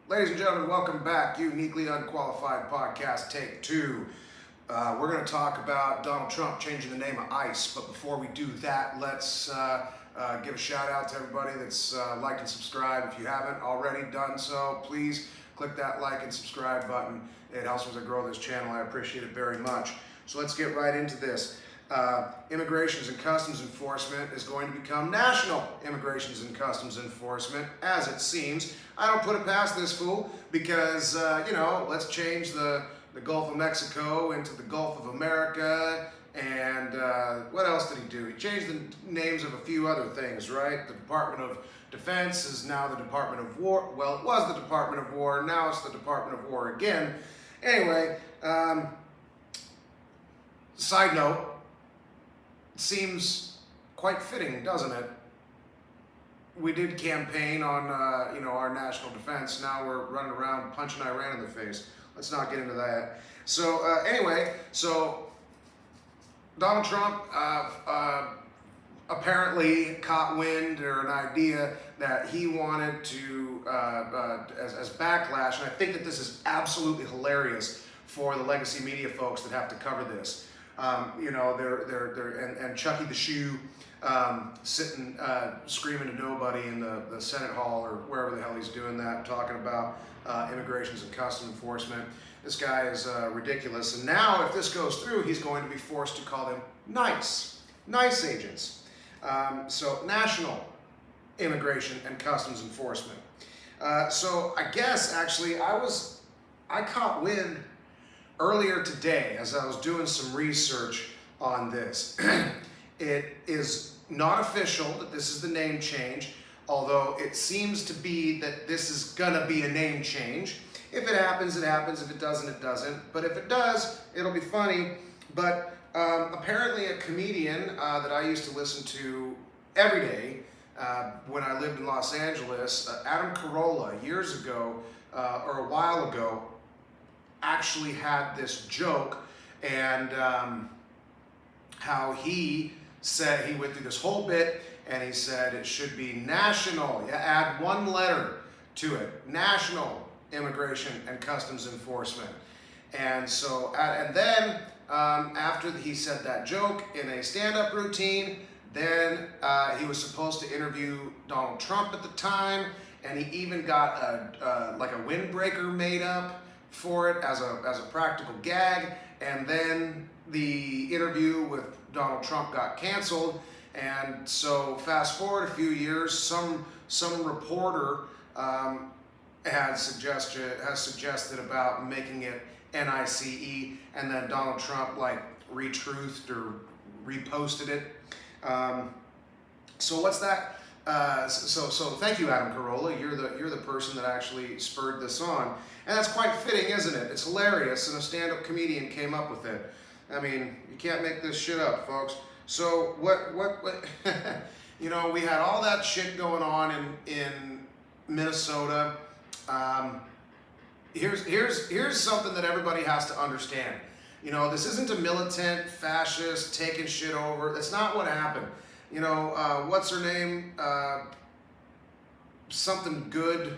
Ladies and gentlemen, welcome back. Uniquely Unqualified Podcast Take Two. We're going to talk about Donald Trump changing the name of ICE, but before we do that, let's give a shout out to everybody that's liked and subscribed. If you haven't already done so, please click that like and subscribe button. It helps as I grow this channel. I appreciate it very much. So let's get right into this. Immigrations and Customs Enforcement is going to become National Immigrations and Customs Enforcement, as it seems. I don't put it past this fool because, let's change the Gulf of Mexico into the Gulf of America. And what else did he do? He changed the names of a few other things, right? The Department of Defense is now the Department of War. Well, it was the Department of War. Now it's the Department of War again. Anyway, side note, seems quite fitting, doesn't it? We did campaign on, our national defense. Now we're running around punching Iran in the face. Let's not get into that. So so Donald Trump apparently caught wind or an idea that he wanted to, as backlash, and I think that this is absolutely hilarious for the legacy media folks that have to cover this. And Chucky the Shoe sitting screaming to nobody in the Senate Hall or wherever the hell he's doing that, talking about immigrations and customs enforcement. This guy is ridiculous. And now, if this goes through, he's going to be forced to call them NICE agents. So National Immigration and Customs Enforcement. So I guess actually I caught wind earlier today, as I was doing some research on this. It is not official that this is the name change, although it seems to be that this is gonna be a name change. If it happens, it happens. If it doesn't, it doesn't. But if it does, it'll be funny. But apparently a comedian that I used to listen to every day when I lived in Los Angeles, Adam Carolla, years ago, or a while ago, actually had this joke, and how he said, he went through this whole bit and he said it should be national. You add one letter to it, National Immigration and Customs Enforcement. And so, and then after he said that joke in a stand-up routine, then he was supposed to interview Donald Trump at the time, and he even got a windbreaker made up for it as a practical gag. And then the interview with Donald Trump got canceled. And so fast forward a few years, some reporter has suggested about making it NICE, and then Donald Trump retruthed or reposted it. So what's that? So thank you, Adam Carolla. You're the person that actually spurred this on, and that's quite fitting, isn't it? It's hilarious, and a stand-up comedian came up with it. I mean, you can't make this shit up, folks. So what we had all that shit going on in Minnesota. Here's something that everybody has to understand. This isn't a militant fascist taking shit over. That's not what happened. What's her name? Something Good.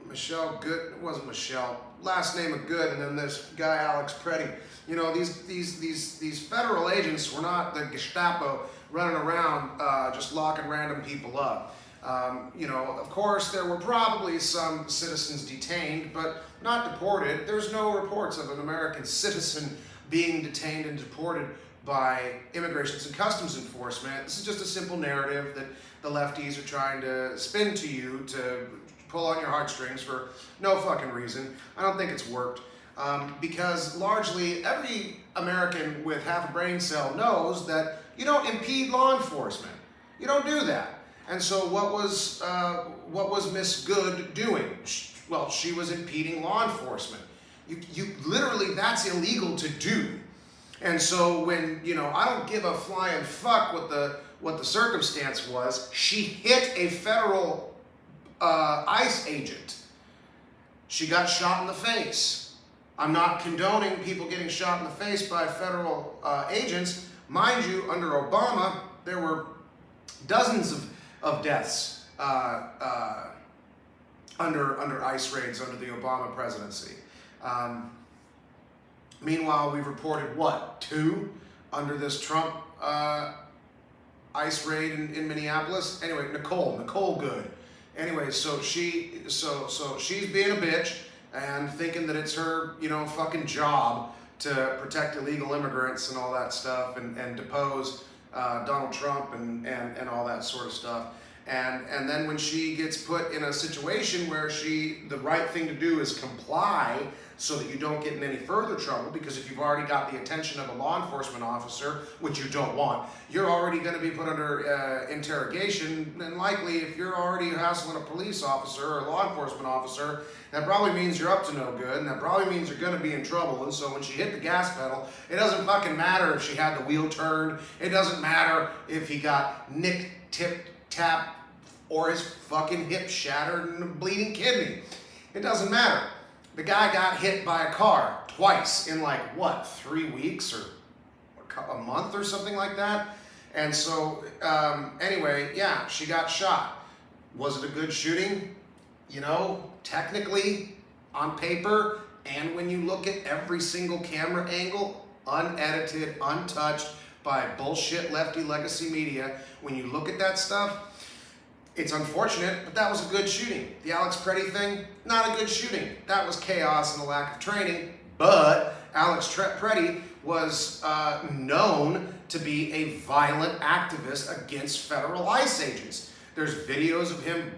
Michelle Good. It wasn't Michelle. Last name of Good, and then this guy Alex Preddy. These federal agents were not the Gestapo running around just locking random people up. Of course, there were probably some citizens detained, but not deported. There's no reports of an American citizen being detained and deported by Immigrations and Customs Enforcement. This is just a simple narrative that the lefties are trying to spin to you to pull on your heartstrings for no fucking reason. I don't think it's worked. Because largely every American with half a brain cell knows that you don't impede law enforcement. You don't do that. And so what was Miss Good doing? Well, she was impeding law enforcement. You literally, that's illegal to do. And so when, I don't give a flying fuck what the circumstance was, she hit a federal ICE agent. She got shot in the face. I'm not condoning people getting shot in the face by federal agents. Mind you, under Obama, there were dozens of deaths under ICE raids under the Obama presidency. Meanwhile, we've reported, what, 2 under this Trump ICE raid in Minneapolis? Anyway, Nicole Good. Anyway, so she's being a bitch and thinking that it's her, fucking job to protect illegal immigrants and all that stuff and depose Donald Trump and all that sort of stuff. And then when she gets put in a situation where the right thing to do is comply so that you don't get in any further trouble, because if you've already got the attention of a law enforcement officer, which you don't want, you're already going to be put under interrogation, and likely if you're already hassling a police officer or a law enforcement officer, that probably means you're up to no good, and that probably means you're going to be in trouble. And so when she hit the gas pedal, it doesn't fucking matter if she had the wheel turned, it doesn't matter if he got nicked, tipped, tapped, or his fucking hip shattered and a bleeding kidney. It doesn't matter. The guy got hit by a car twice in 3 weeks or a month or something like that. And so, anyway, yeah, she got shot. Was it a good shooting? Technically, on paper, and when you look at every single camera angle, unedited, untouched by bullshit lefty legacy media, when you look at that stuff, it's unfortunate, but that was a good shooting. The Alex Preddy thing, not a good shooting. That was chaos and a lack of training, but Alex Preddy was known to be a violent activist against federal ICE agents. There's videos of him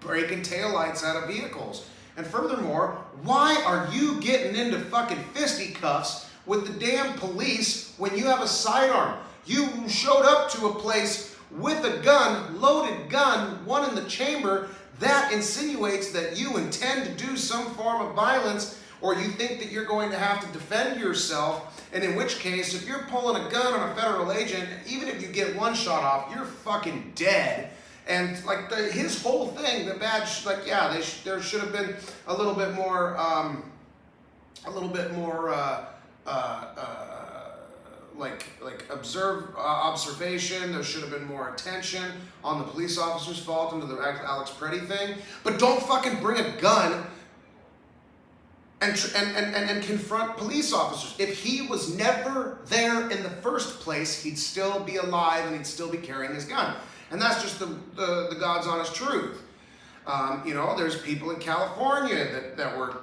breaking taillights out of vehicles. And furthermore, why are you getting into fucking fisticuffs with the damn police when you have a sidearm? You showed up to a place with a gun, loaded gun, one in the chamber. That insinuates that you intend to do some form of violence, or you think that you're going to have to defend yourself, and in which case, if you're pulling a gun on a federal agent, even if you get one shot off, you're fucking dead. And his whole thing, the badge, there should have been a little bit more observation. There should have been more attention on the police officer's fault into the Alex Preddy thing. But don't fucking bring a gun and confront police officers. If he was never there in the first place, he'd still be alive and he'd still be carrying his gun. And that's just the God's honest truth. There's people in California that were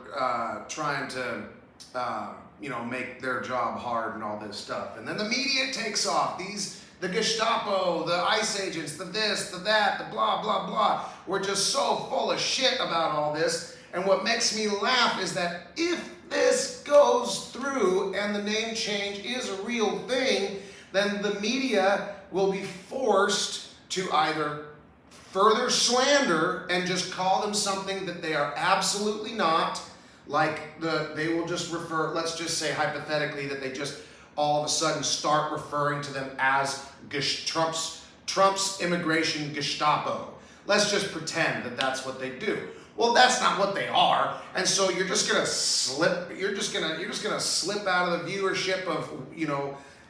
trying to make their job hard and all this stuff. And then the media takes off. The Gestapo, the ICE agents, the this, the that, the blah, blah, blah. We're just so full of shit about all this. And what makes me laugh is that if this goes through and the name change is a real thing, then the media will be forced to either further slander and just call them something that they are absolutely not. They will just refer, let's just say hypothetically that they just all of a sudden start referring to them as Trump's immigration Gestapo. Let's just pretend that that's what they do. Well, that's not what they are, and so you're just gonna slip. You're just gonna slip out of the viewership of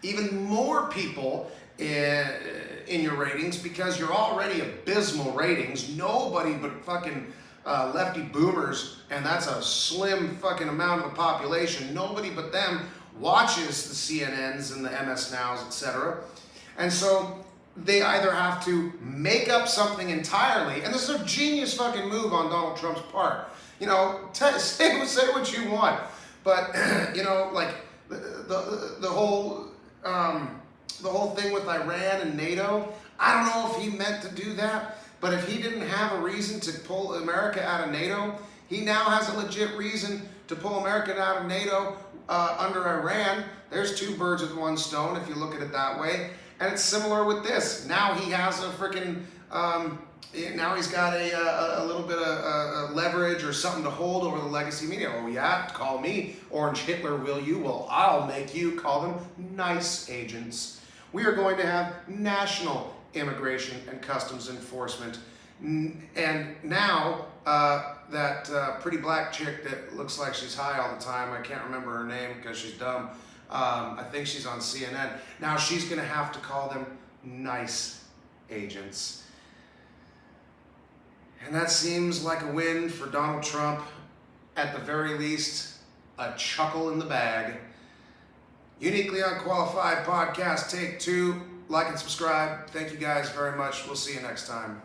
even more people in your ratings, because you're already abysmal ratings. Nobody but fucking lefty boomers, and that's a slim fucking amount of the population. Nobody but them watches the CNNs and the MS Nows, etc. And so they either have to make up something entirely, and this is a genius fucking move on Donald Trump's part. Say what you want, but the whole thing with Iran and NATO. I don't know if he meant to do that, but if he didn't have a reason to pull America out of NATO, he now has a legit reason to pull America out of NATO under Iran. There's two birds with one stone if you look at it that way. And it's similar with this. Now he has a freaking, now he's got a little bit of leverage or something to hold over the legacy media. Oh yeah, call me Orange Hitler, will you? Well, I'll make you call them nice agents. We are going to have national immigration and customs enforcement. And now that pretty black chick that looks like she's high all the time, I can't remember her name because she's dumb. I think she's on CNN. Now she's going to have to call them nice agents. And that seems like a win for Donald Trump. At the very least, a chuckle in the bag. Uniquely Unqualified Podcast Take Two. Like and subscribe. Thank you guys very much. We'll see you next time.